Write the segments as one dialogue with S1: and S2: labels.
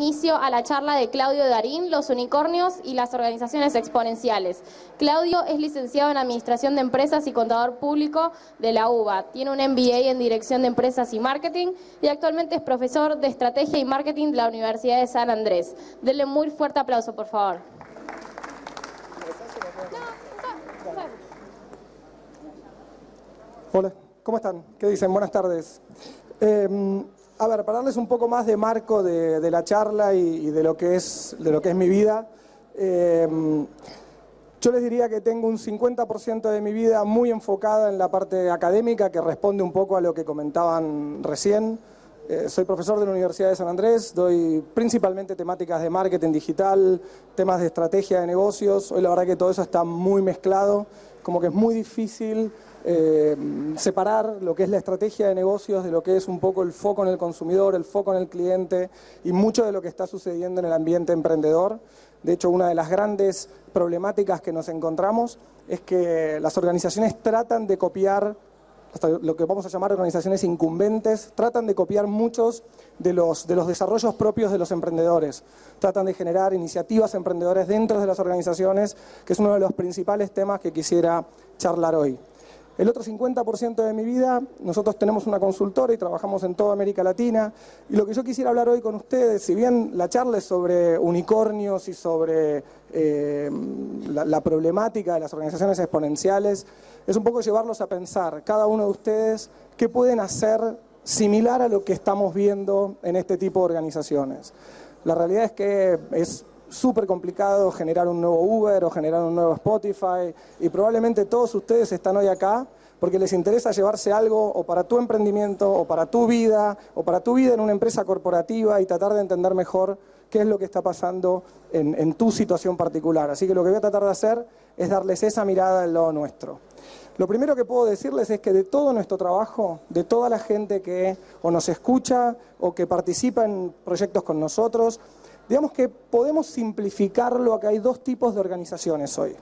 S1: inicio a la charla de Claudio Darín, los unicornios y las organizaciones exponenciales. Claudio es licenciado en Administración de Empresas y contador público de la UBA. Tiene un MBA en Dirección de Empresas y Marketing y actualmente es profesor de Estrategia y Marketing de la Universidad de San Andrés. Denle un muy fuerte aplauso, por favor.
S2: Hola, ¿cómo están? ¿Qué dicen? Buenas tardes. A ver, para darles un poco más de marco de la charla y de lo que es mi vida, yo les diría que tengo un 50% de mi vida muy enfocada en la parte académica, que responde un poco a lo que comentaban recién. Soy profesor de la Universidad de San Andrés, doy principalmente temáticas de marketing digital, temas de estrategia de negocios. Hoy la verdad que todo eso está muy mezclado, como que es muy difícil separar lo que es la estrategia de negocios de lo que es un poco el foco en el consumidor, el foco en el cliente y mucho de lo que está sucediendo en el ambiente emprendedor. De hecho, una de las grandes problemáticas que nos encontramos es que las organizaciones tratan de copiar, hasta lo que vamos a llamar organizaciones incumbentes, tratan de copiar muchos de los desarrollos propios de los emprendedores. Tratan de generar iniciativas emprendedoras dentro de las organizaciones, que es uno de los principales temas que quisiera charlar hoy. El otro 50% de mi vida, nosotros tenemos una consultora y trabajamos en toda América Latina. Y lo que yo quisiera hablar hoy con ustedes, si bien la charla es sobre unicornios y sobre la problemática de las organizaciones exponenciales, es un poco llevarlos a pensar, cada uno de ustedes, qué pueden hacer similar a lo que estamos viendo en este tipo de organizaciones. La realidad es que es súper complicado generar un nuevo Uber o generar un nuevo Spotify y probablemente todos ustedes están hoy acá porque les interesa llevarse algo o para tu emprendimiento o para tu vida en una empresa corporativa y tratar de entender mejor qué es lo que está pasando en tu situación particular. Así que lo que voy a tratar de hacer es darles esa mirada del lado nuestro. Lo primero que puedo decirles es que de todo nuestro trabajo, de toda la gente que o nos escucha o que participa en proyectos con nosotros, digamos que podemos simplificarlo a que hay dos tipos de organizaciones hoy.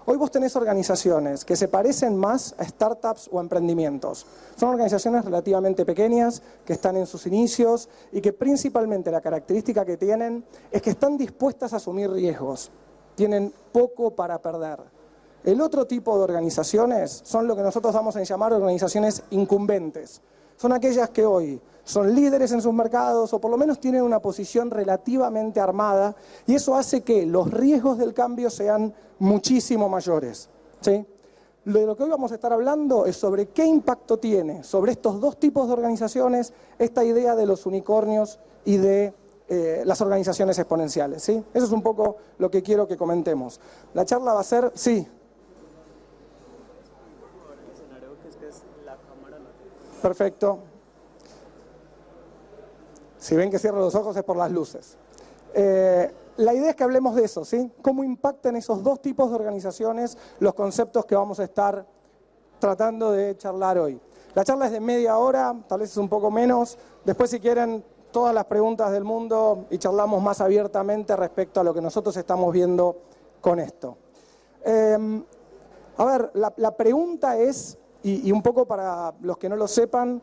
S2: Hoy vos tenés organizaciones que se parecen más a startups o a emprendimientos. Son organizaciones relativamente pequeñas, que están en sus inicios y que principalmente la característica que tienen es que están dispuestas a asumir riesgos. Tienen poco para perder. El otro tipo de organizaciones son lo que nosotros vamos a llamar organizaciones incumbentes. Son aquellas que hoy son líderes en sus mercados o por lo menos tienen una posición relativamente armada y eso hace que los riesgos del cambio sean muchísimo mayores, ¿sí? De lo que hoy vamos a estar hablando es sobre qué impacto tiene sobre estos dos tipos de organizaciones esta idea de los unicornios y de las organizaciones exponenciales, ¿sí? Eso es un poco lo que quiero que comentemos. La charla va a ser, sí. Perfecto. Si ven que cierro los ojos es por las luces. La idea es que hablemos de eso, ¿sí? Cómo impactan esos dos tipos de organizaciones los conceptos que vamos a estar tratando de charlar hoy. La charla es de media hora, tal vez es un poco menos. Después, si quieren, todas las preguntas del mundo y charlamos más abiertamente respecto a lo que nosotros estamos viendo con esto. A ver, la pregunta es, y un poco para los que no lo sepan,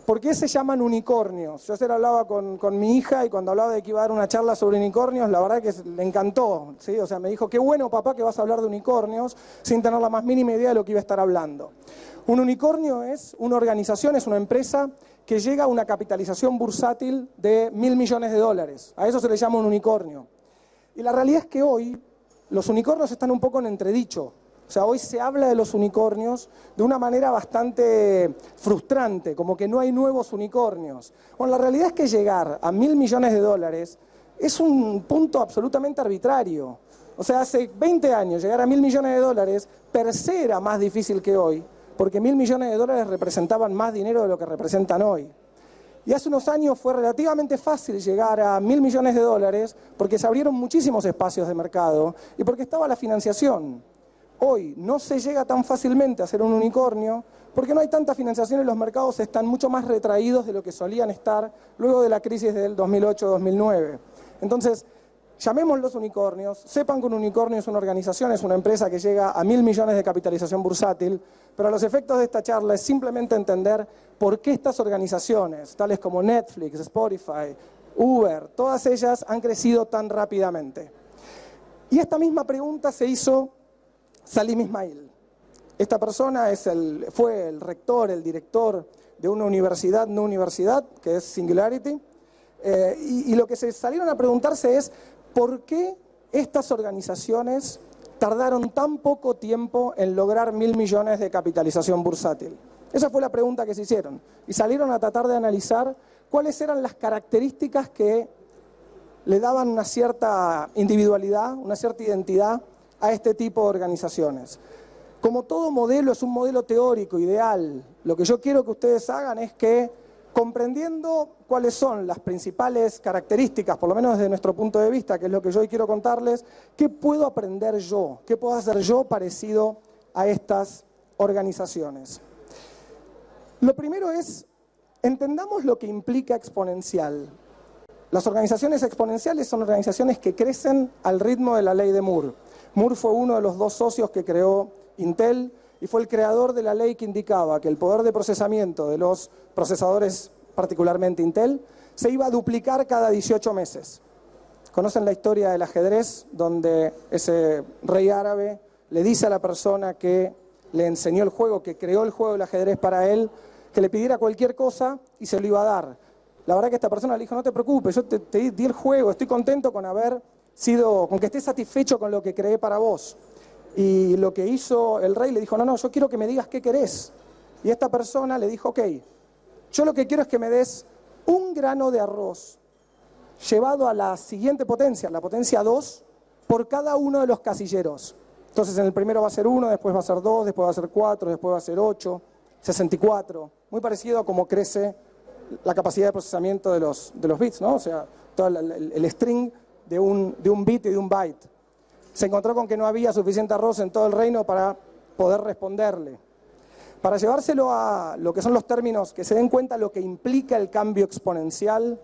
S2: ¿por qué se llaman unicornios? Yo ayer hablaba con mi hija y cuando hablaba de que iba a dar una charla sobre unicornios, la verdad que le encantó, ¿sí? O sea, me dijo, qué bueno papá que vas a hablar de unicornios sin tener la más mínima idea de lo que iba a estar hablando. Un unicornio es una organización, es una empresa que llega a una capitalización bursátil de $1.000 millones. A eso se le llama un unicornio. Y la realidad es que hoy los unicornios están un poco en entredicho. O sea, hoy se habla de los unicornios de una manera bastante frustrante, como que no hay nuevos unicornios. Bueno, la realidad es que llegar a $1.000 millones es un punto absolutamente arbitrario. O sea, hace 20 años llegar a $1.000 millones per se era más difícil que hoy, porque $1.000 millones representaban más dinero de lo que representan hoy. Y hace unos años fue relativamente fácil llegar a $1.000 millones porque se abrieron muchísimos espacios de mercado y porque estaba la financiación. Hoy no se llega tan fácilmente a ser un unicornio porque no hay tanta financiación y los mercados están mucho más retraídos de lo que solían estar luego de la crisis del 2008-2009. Entonces, llamémoslos unicornios, sepan que un unicornio es una organización, es una empresa que llega a $1.000 millones de capitalización bursátil, pero a los efectos de esta charla es simplemente entender por qué estas organizaciones, tales como Netflix, Spotify, Uber, todas ellas han crecido tan rápidamente. Y esta misma pregunta se hizo Salim Ismail. Esta persona fue el rector, el director de una universidad, no universidad, que es Singularity, y lo que se salieron a preguntarse es ¿por qué estas organizaciones tardaron tan poco tiempo en lograr 1.000 millones de capitalización bursátil? Esa fue la pregunta que se hicieron. Y salieron a tratar de analizar cuáles eran las características que le daban una cierta individualidad, una cierta identidad a este tipo de organizaciones. Como todo modelo es un modelo teórico, ideal, lo que yo quiero que ustedes hagan es que, comprendiendo cuáles son las principales características, por lo menos desde nuestro punto de vista, que es lo que yo hoy quiero contarles, ¿qué puedo aprender yo? ¿Qué puedo hacer yo parecido a estas organizaciones? Lo primero es, entendamos lo que implica exponencial. Las organizaciones exponenciales son organizaciones que crecen al ritmo de la ley de Moore. Moore fue uno de los dos socios que creó Intel y fue el creador de la ley que indicaba que el poder de procesamiento de los procesadores, particularmente Intel, se iba a duplicar cada 18 meses. ¿Conocen la historia del ajedrez? Donde ese rey árabe le dice a la persona que le enseñó el juego, que creó el juego del ajedrez para él, que le pidiera cualquier cosa y se lo iba a dar. La verdad que esta persona le dijo, no te preocupes, yo te di el juego, estoy contento con con que estés satisfecho con lo que creé para vos. Y lo que hizo el rey le dijo, no, yo quiero que me digas qué querés. Y esta persona le dijo, ok, yo lo que quiero es que me des un grano de arroz llevado a la siguiente potencia, la potencia 2, por cada uno de los casilleros. Entonces en el primero va a ser 1, después va a ser 2, después va a ser 4, después va a ser 8, 64. Muy parecido a cómo crece la capacidad de procesamiento de los bits, ¿no? O sea, todo el string de un bit y de un byte. Se encontró con que no había suficiente arroz en todo el reino para poder responderle. Para llevárselo a lo que son los términos, que se den cuenta lo que implica el cambio exponencial,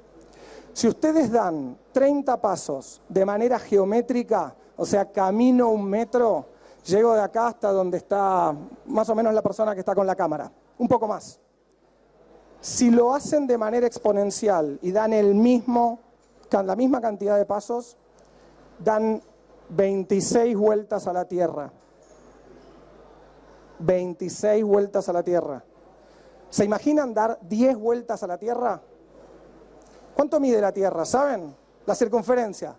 S2: si ustedes dan 30 pasos de manera geométrica, o sea, camino 1 metro, llego de acá hasta donde está más o menos la persona que está con la cámara, un poco más. Si lo hacen de manera exponencial y dan la misma cantidad de pasos, dan 26 vueltas a la Tierra. 26 vueltas a la Tierra. ¿Se imaginan dar 10 vueltas a la Tierra? ¿Cuánto mide la Tierra? ¿Saben? La circunferencia.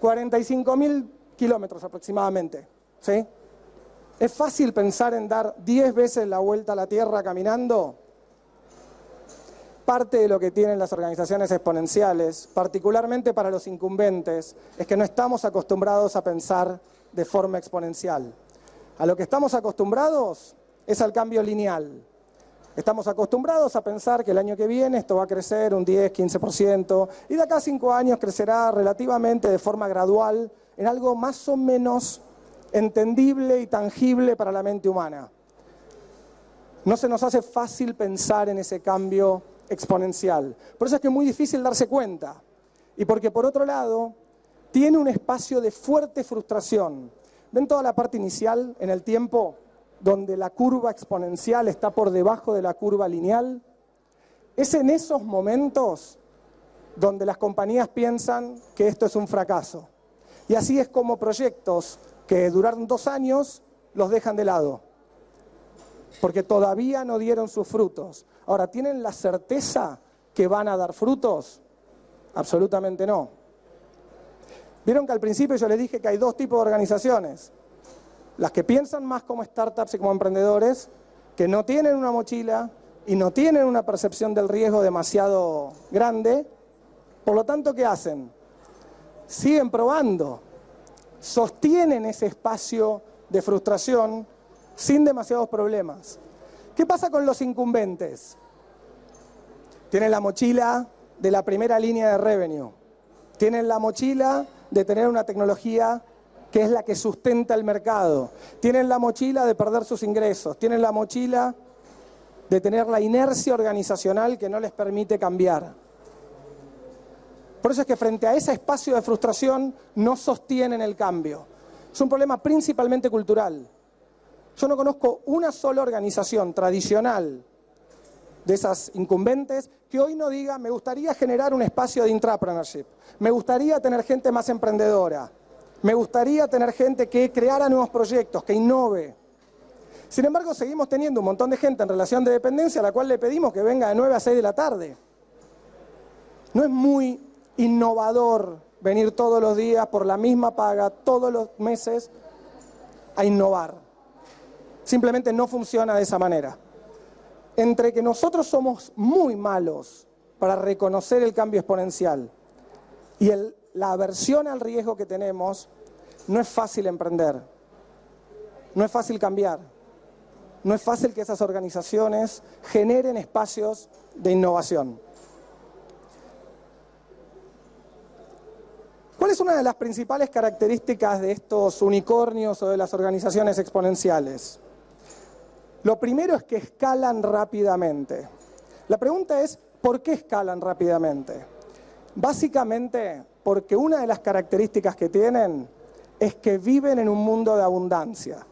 S2: 45.000 kilómetros aproximadamente. ¿Sí? ¿Es fácil pensar en dar 10 veces la vuelta a la Tierra caminando? Parte de lo que tienen las organizaciones exponenciales, particularmente para los incumbentes, es que no estamos acostumbrados a pensar de forma exponencial. A lo que estamos acostumbrados es al cambio lineal. Estamos acostumbrados a pensar que el año que viene esto va a crecer un 10, 15%, y de acá a 5 años crecerá relativamente de forma gradual en algo más o menos entendible y tangible para la mente humana. No se nos hace fácil pensar en ese cambio exponencial. Por eso es que es muy difícil darse cuenta. Y porque por otro lado, tiene un espacio de fuerte frustración. ¿Ven toda la parte inicial en el tiempo donde la curva exponencial está por debajo de la curva lineal? Es en esos momentos donde las compañías piensan que esto es un fracaso. Y así es como proyectos que duraron 2 años los dejan de lado, porque todavía no dieron sus frutos. Ahora, ¿tienen la certeza que van a dar frutos? Absolutamente no. Vieron que al principio yo les dije que hay 2 tipos de organizaciones. Las que piensan más como startups y como emprendedores, que no tienen una mochila y no tienen una percepción del riesgo demasiado grande. Por lo tanto, ¿qué hacen? Siguen probando, sostienen ese espacio de frustración sin demasiados problemas. ¿Qué pasa con los incumbentes? Tienen la mochila de la primera línea de revenue. Tienen la mochila de tener una tecnología que es la que sustenta el mercado. Tienen la mochila de perder sus ingresos. Tienen la mochila de tener la inercia organizacional que no les permite cambiar. Por eso es que frente a ese espacio de frustración no sostienen el cambio. Es un problema principalmente cultural. Yo no conozco una sola organización tradicional de esas incumbentes que hoy no diga, me gustaría generar un espacio de intrapreneurship, me gustaría tener gente más emprendedora, me gustaría tener gente que creara nuevos proyectos, que innove. Sin embargo, seguimos teniendo un montón de gente en relación de dependencia a la cual le pedimos que venga de 9 a 6 de la tarde. No es muy innovador venir todos los días por la misma paga, todos los meses, a innovar. Simplemente no funciona de esa manera. Entre que nosotros somos muy malos para reconocer el cambio exponencial y la aversión al riesgo que tenemos, no es fácil emprender, no es fácil cambiar, no es fácil que esas organizaciones generen espacios de innovación. ¿Cuál es una de las principales características de estos unicornios o de las organizaciones exponenciales? Lo primero es que escalan rápidamente. La pregunta es, ¿por qué escalan rápidamente? Básicamente, porque una de las características que tienen es que viven en un mundo de abundancia.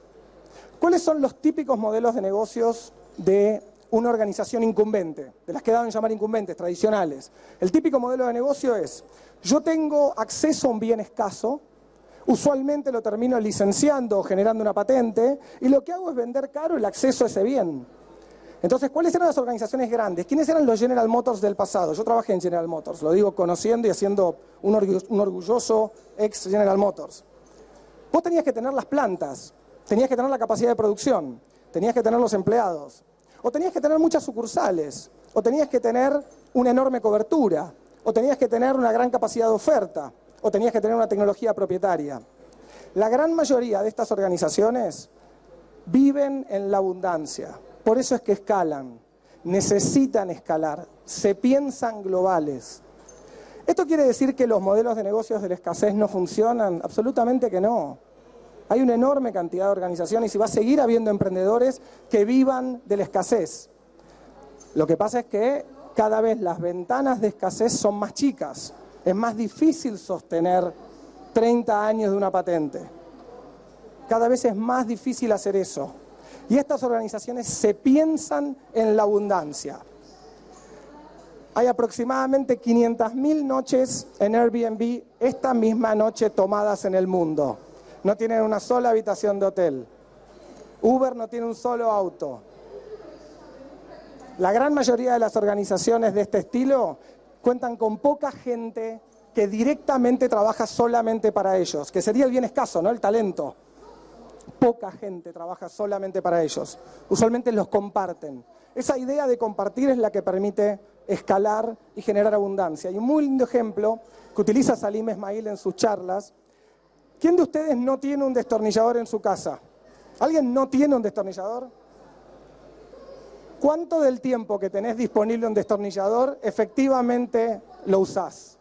S2: ¿Cuáles son los típicos modelos de negocios de una organización incumbente? De las que daban llamar incumbentes, tradicionales. El típico modelo de negocio es, yo tengo acceso a un bien escaso, usualmente lo termino licenciando o generando una patente, y lo que hago es vender caro el acceso a ese bien. Entonces, ¿cuáles eran las organizaciones grandes? ¿Quiénes eran los General Motors del pasado? Yo trabajé en General Motors, lo digo conociendo y haciendo un orgulloso ex General Motors. Vos tenías que tener las plantas, tenías que tener la capacidad de producción, tenías que tener los empleados, o tenías que tener muchas sucursales, o tenías que tener una enorme cobertura, o tenías que tener una gran capacidad de oferta, o tenías que tener una tecnología propietaria. La gran mayoría de estas organizaciones viven en la abundancia. Por eso es que escalan, necesitan escalar, se piensan globales. ¿Esto quiere decir que los modelos de negocios de la escasez no funcionan? Absolutamente que no. Hay una enorme cantidad de organizaciones y va a seguir habiendo emprendedores que vivan de la escasez. Lo que pasa es que cada vez las ventanas de escasez son más chicas. Es más difícil sostener 30 años de una patente. Cada vez es más difícil hacer eso. Y estas organizaciones se piensan en la abundancia. Hay aproximadamente 500.000 noches en Airbnb esta misma noche tomadas en el mundo. No tienen una sola habitación de hotel. Uber no tiene un solo auto. La gran mayoría de las organizaciones de este estilo cuentan con poca gente que directamente trabaja solamente para ellos, que sería el bien escaso, ¿no? El talento. Poca gente trabaja solamente para ellos. Usualmente los comparten. Esa idea de compartir es la que permite escalar y generar abundancia. Y un muy lindo ejemplo que utiliza Salim Esmail en sus charlas. ¿Quién de ustedes no tiene un destornillador en su casa? ¿Alguien no tiene un destornillador? ¿Cuánto del tiempo que tenés disponible un destornillador efectivamente lo usás?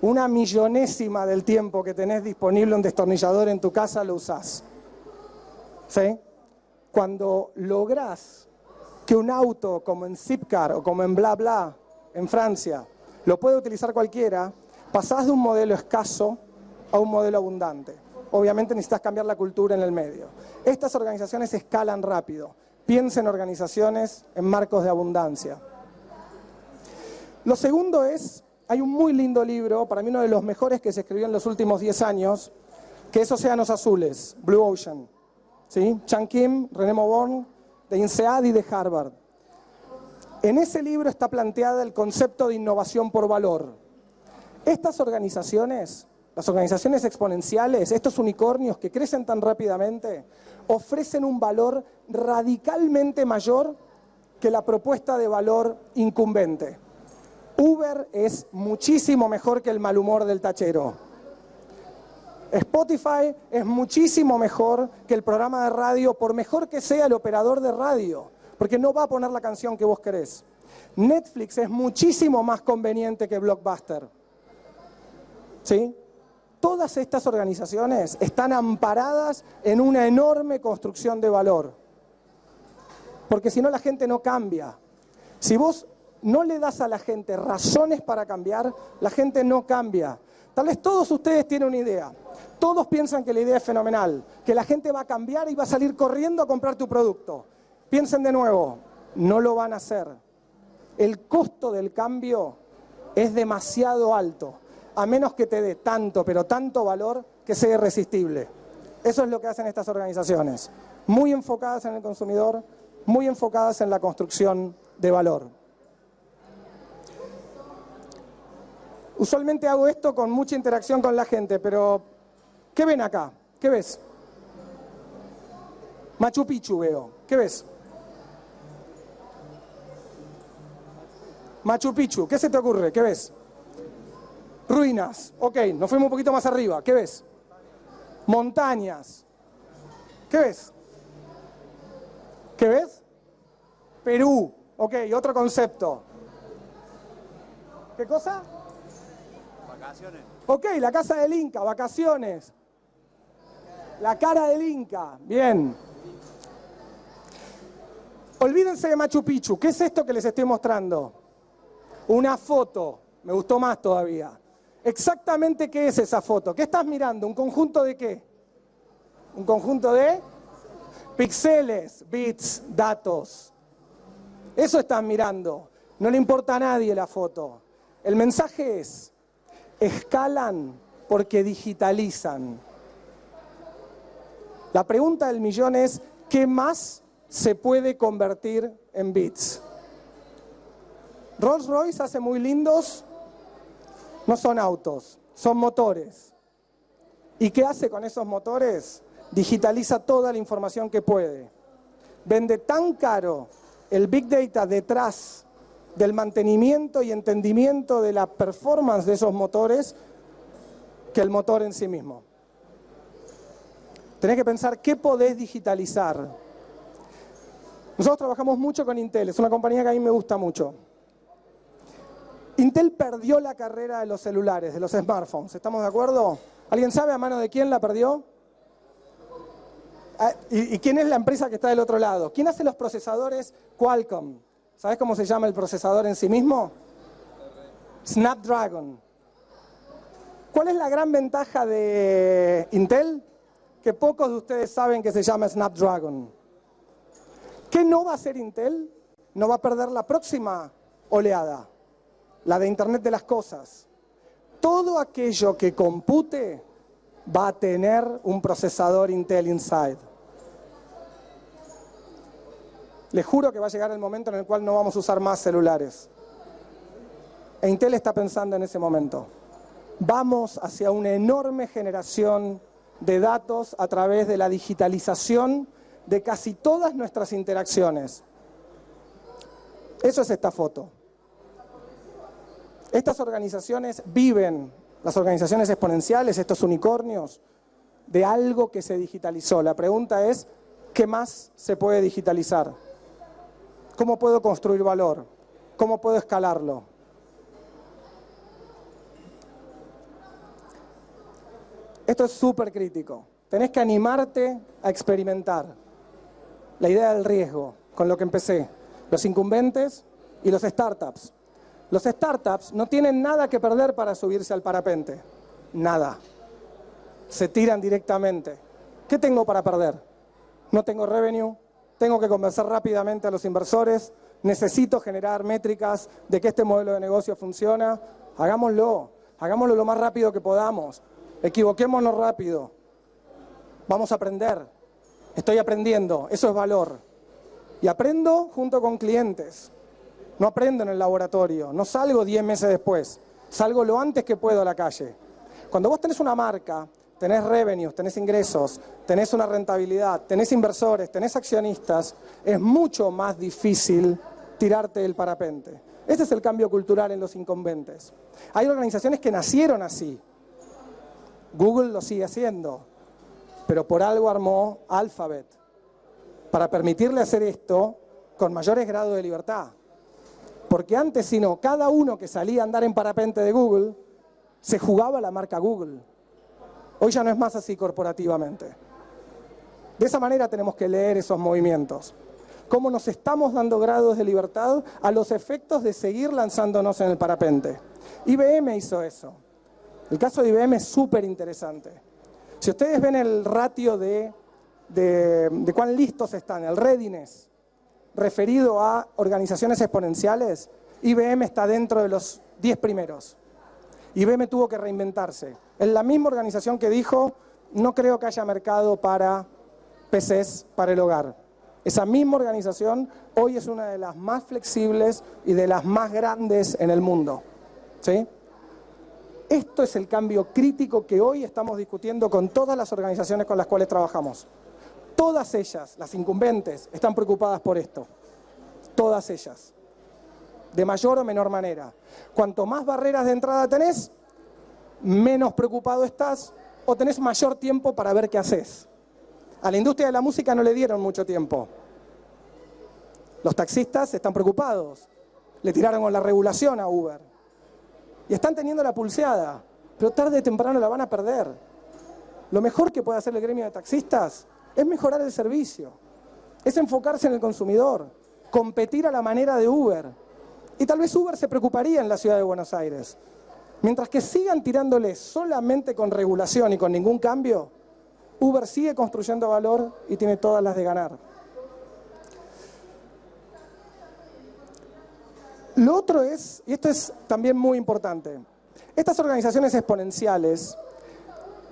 S2: 1/1000ª del tiempo que tenés disponible un destornillador en tu casa lo usás. ¿Sí? Cuando lográs que un auto como en Zipcar o como en BlaBla, en Francia, lo puede utilizar cualquiera, pasás de un modelo escaso a un modelo abundante. Obviamente necesitas cambiar la cultura en el medio. Estas organizaciones escalan rápido. Piensa en organizaciones en marcos de abundancia. Lo segundo es, hay un muy lindo libro, para mí uno de los mejores que se escribió en los últimos 10 años, que es Océanos Azules, Blue Ocean. ¿Sí? Chan Kim, René Mauborgne, de INSEAD y de Harvard. En ese libro está planteada el concepto de innovación por valor. Estas organizaciones, las organizaciones exponenciales, estos unicornios que crecen tan rápidamente, ofrecen un valor radicalmente mayor que la propuesta de valor incumbente. Uber es muchísimo mejor que el mal humor del tachero. Spotify es muchísimo mejor que el programa de radio, por mejor que sea el operador de radio, porque no va a poner la canción que vos querés. Netflix es muchísimo más conveniente que Blockbuster. ¿Sí? Todas estas organizaciones están amparadas en una enorme construcción de valor. Porque si no, la gente no cambia. Si vos no le das a la gente razones para cambiar, la gente no cambia. Tal vez todos ustedes tienen una idea. Todos piensan que la idea es fenomenal, que la gente va a cambiar y va a salir corriendo a comprar tu producto. Piensen de nuevo, no lo van a hacer. El costo del cambio es demasiado alto, a menos que te dé tanto, pero tanto valor que sea irresistible. Eso es lo que hacen estas organizaciones, muy enfocadas en el consumidor, muy enfocadas en la construcción de valor. Usualmente hago esto con mucha interacción con la gente, pero ¿qué ven acá? ¿Qué ves? Machu Picchu veo. ¿Qué ves? Machu Picchu. ¿Qué se te ocurre? ¿Qué ves? Ruinas. Ok, nos fuimos un poquito más arriba. ¿Qué ves? Montañas. ¿Qué ves? ¿Qué ves? Perú. Ok, otro concepto. ¿Qué cosa?
S3: Vacaciones.
S2: Ok, la casa del Inca, vacaciones. La cara del Inca, bien. Olvídense de Machu Picchu. ¿Qué es esto que les estoy mostrando? Una foto. Me gustó más todavía. Exactamente qué es esa foto. ¿Qué estás mirando? ¿Un conjunto de qué? Un conjunto de píxeles, bits, datos. Eso estás mirando. No le importa a nadie la foto. El mensaje es: escalan porque digitalizan. La pregunta del millón es: ¿qué más se puede convertir en bits? Rolls-Royce hace muy lindos, no son autos, son motores. ¿Y qué hace con esos motores? Digitaliza toda la información que puede. Vende tan caro el Big Data detrás del mantenimiento y entendimiento de la performance de esos motores que el motor en sí mismo. Tenés que pensar qué podés digitalizar. Nosotros trabajamos mucho con Intel, es una compañía que a mí me gusta mucho. Intel perdió la carrera de los celulares, de los smartphones, ¿estamos de acuerdo? ¿Alguien sabe a mano de quién la perdió? ¿Y quién es la empresa que está del otro lado? ¿Quién hace los procesadores Qualcomm? ¿Sabes cómo se llama el procesador en sí mismo? Snapdragon. ¿Cuál es la gran ventaja de Intel? Que pocos de ustedes saben que se llama Snapdragon. ¿Qué no va a hacer Intel? No va a perder la próxima oleada, la de Internet de las cosas. Todo aquello que compute va a tener un procesador Intel Inside. Les juro que va a llegar el momento en el cual no vamos a usar más celulares. E Intel está pensando en ese momento. Vamos hacia una enorme generación de datos a través de la digitalización de casi todas nuestras interacciones. Eso es esta foto. Estas organizaciones viven, las organizaciones exponenciales, estos unicornios, de algo que se digitalizó. La pregunta es: ¿qué más se puede digitalizar? ¿Cómo puedo construir valor? ¿Cómo puedo escalarlo? Esto es súper crítico. Tenés que animarte a experimentar. La idea del riesgo, con lo que empecé. Los incumbentes y los startups. Los startups no tienen nada que perder para subirse al parapente. Nada. Se tiran directamente. ¿Qué tengo para perder? No tengo revenue, tengo que convencer rápidamente a los inversores, necesito generar métricas de que este modelo de negocio funciona. Hagámoslo lo más rápido que podamos. Equivoquémonos rápido. Vamos a aprender. Estoy aprendiendo, eso es valor. Y aprendo junto con clientes. No aprendo en el laboratorio, no salgo 10 meses después, salgo lo antes que puedo a la calle. Cuando vos tenés una marca, tenés revenues, tenés ingresos, tenés una rentabilidad, tenés inversores, tenés accionistas, es mucho más difícil tirarte del parapente. Ese es el cambio cultural en los incumbentes. Hay organizaciones que nacieron así. Google lo sigue haciendo, pero por algo armó Alphabet, para permitirle hacer esto con mayores grados de libertad. Porque antes, si no, cada uno que salía a andar en parapente de Google, se jugaba la marca Google. Hoy ya no es más así corporativamente. De esa manera tenemos que leer esos movimientos. Cómo nos estamos dando grados de libertad a los efectos de seguir lanzándonos en el parapente. IBM hizo eso. El caso de IBM es súper interesante. Si ustedes ven el ratio de cuán listos están, el readiness referido a organizaciones exponenciales, IBM está dentro de los 10 primeros. IBM tuvo que reinventarse. Es la misma organización que dijo, no creo que haya mercado para PCs para el hogar. Esa misma organización hoy es una de las más flexibles y de las más grandes en el mundo. ¿Sí? Esto es el cambio crítico que hoy estamos discutiendo con todas las organizaciones con las cuales trabajamos. Todas ellas, las incumbentes, están preocupadas por esto. Todas ellas. De mayor o menor manera. Cuanto más barreras de entrada tenés, menos preocupado estás o tenés mayor tiempo para ver qué haces. A la industria de la música no le dieron mucho tiempo. Los taxistas están preocupados. Le tiraron con la regulación a Uber. Y están teniendo la pulseada, pero tarde o temprano la van a perder. Lo mejor que puede hacer el gremio de taxistas es mejorar el servicio, es enfocarse en el consumidor, competir a la manera de Uber. Y tal vez Uber se preocuparía en la ciudad de Buenos Aires. Mientras que sigan tirándole solamente con regulación y con ningún cambio, Uber sigue construyendo valor y tiene todas las de ganar. Lo otro es, y esto es también muy importante, estas organizaciones exponenciales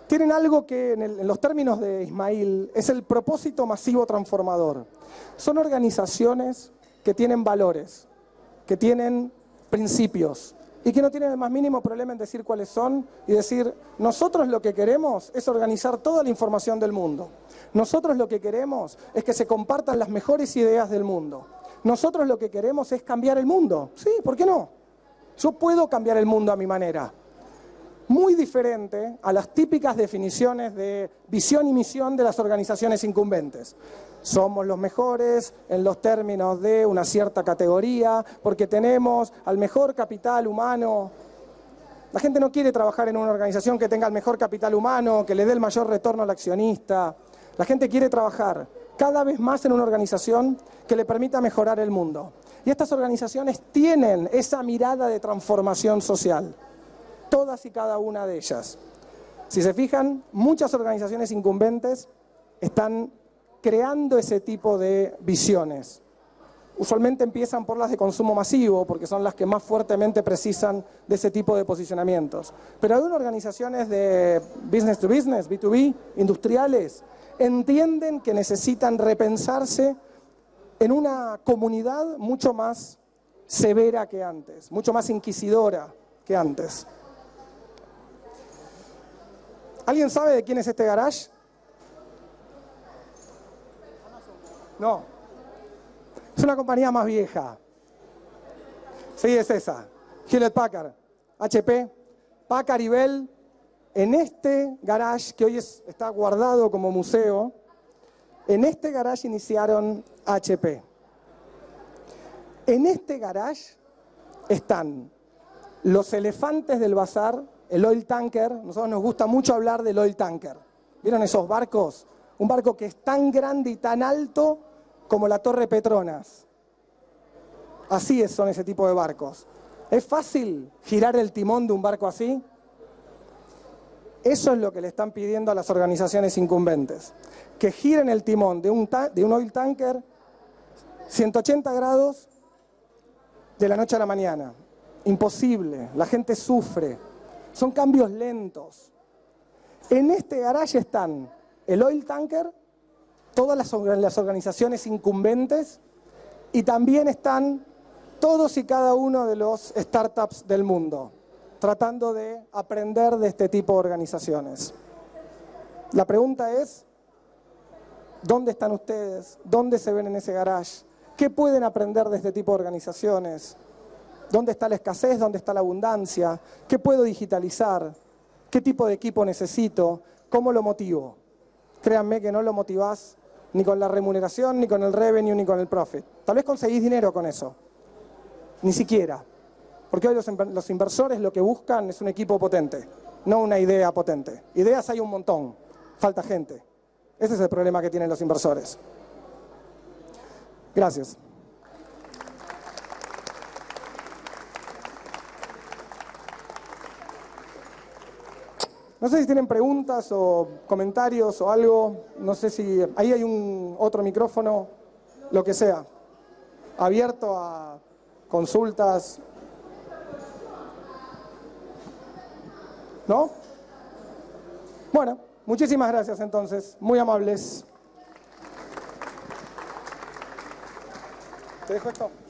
S2: tienen algo que en los términos de Ismail es el propósito masivo transformador. Son organizaciones que tienen valores, que tienen principios y que no tienen el más mínimo problema en decir cuáles son y decir, nosotros lo que queremos es organizar toda la información del mundo. Nosotros lo que queremos es que se compartan las mejores ideas del mundo. Nosotros lo que queremos es cambiar el mundo. Sí, ¿por qué no? Yo puedo cambiar el mundo a mi manera. Muy diferente a las típicas definiciones de visión y misión de las organizaciones incumbentes. Somos los mejores en los términos de una cierta categoría, porque tenemos al mejor capital humano. La gente no quiere trabajar en una organización que tenga el mejor capital humano, que le dé el mayor retorno al accionista. La gente quiere trabajar cada vez más en una organización que le permita mejorar el mundo. Y estas organizaciones tienen esa mirada de transformación social. Todas y cada una de ellas. Si se fijan, muchas organizaciones incumbentes están creando ese tipo de visiones. Usualmente empiezan por las de consumo masivo, porque son las que más fuertemente precisan de ese tipo de posicionamientos. Pero hay organizaciones de business to business, B2B, industriales, entienden que necesitan repensarse en una comunidad mucho más severa que antes, mucho más inquisidora que antes. ¿Alguien sabe de quién es este garage? No. Es una compañía más vieja. Sí, es esa. Hewlett Packard, HP, Packard y Bell. En este garage, que hoy está guardado como museo, en este garage iniciaron HP. En este garage están los elefantes del bazar, el oil tanker. Nosotros nos gusta mucho hablar del oil tanker. ¿Vieron esos barcos? Un barco que es tan grande y tan alto como la Torre Petronas. Así son ese tipo de barcos. ¿Es fácil girar el timón de un barco así? Eso es lo que le están pidiendo a las organizaciones incumbentes. Que giren el timón de un oil tanker 180 grados de la noche a la mañana. Imposible, la gente sufre. Son cambios lentos. En este garage están el oil tanker, todas las organizaciones incumbentes y también están todos y cada uno de los startups del mundo, tratando de aprender de este tipo de organizaciones. La pregunta es, ¿dónde están ustedes? ¿Dónde se ven en ese garage? ¿Qué pueden aprender de este tipo de organizaciones? ¿Dónde está la escasez? ¿Dónde está la abundancia? ¿Qué puedo digitalizar? ¿Qué tipo de equipo necesito? ¿Cómo lo motivo? Créanme que no lo motivás ni con la remuneración, ni con el revenue, ni con el profit. Tal vez conseguís dinero con eso. Ni siquiera. Porque hoy los inversores lo que buscan es un equipo potente, no una idea potente. Ideas hay un montón, falta gente. Ese es el problema que tienen los inversores. Gracias. No sé si tienen preguntas o comentarios o algo. No sé si ahí hay otro micrófono, lo que sea. abierto a consultas. ¿No? Bueno, muchísimas gracias entonces, muy amables. ¿Te dejo esto?